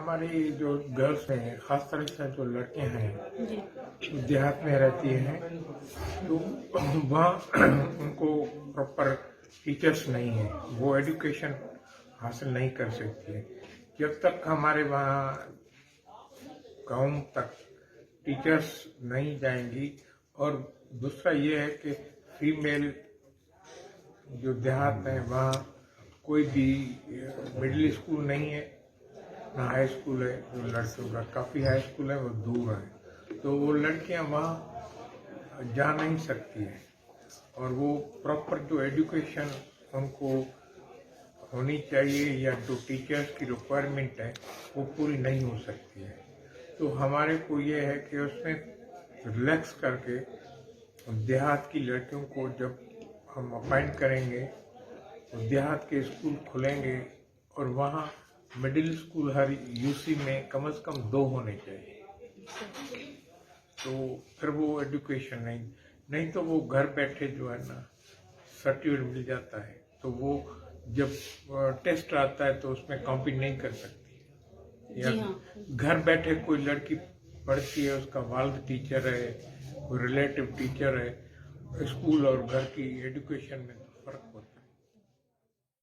हमारी जो गर्ल्स हैं, खास तरह से जो लड़कियां हैं, जी। जो देहात में रहती हैं, तो वहाँ उनको प्रॉपर टीचर्स नहीं है, वो एजुकेशन हासिल नहीं कर सकती है। जब तक हमारे वहाँ गाँव तक टीचर्स नहीं जाएंगी, और दूसरा ये है कि फीमेल जो देहात है वहाँ कोई भी मिडिल स्कूल नहीं है, ना हाई स्कूल है। जो लड़कियों का काफ़ी हाई स्कूल है वो दूर है, तो वो लड़कियां वहाँ जा नहीं सकती हैं, और वो प्रॉपर जो एजुकेशन उनको होनी चाहिए या जो टीचर्स की रिक्वायरमेंट है वो पूरी नहीं हो सकती है। तो हमारे को ये है कि उसमें रिलैक्स करके देहात की लड़कियों को जब हम अपॉइंट करेंगे तो देहात के स्कूल खुलेंगे, और वहाँ मिडिल स्कूल हर यूसी में कम से कम 2 होने चाहिए। तो फिर वो एजुकेशन नहीं तो वो घर बैठे जो है ना सर्टिफिकेट मिल जाता है, तो वो जब टेस्ट आता है तो उसमें कॉम्पीट नहीं कर सकती। या जी हाँ। घर बैठे कोई लड़की पढ़ती है, उसका वालिद टीचर है, कोई रिलेटिव टीचर है, स्कूल और घर की एजुकेशन में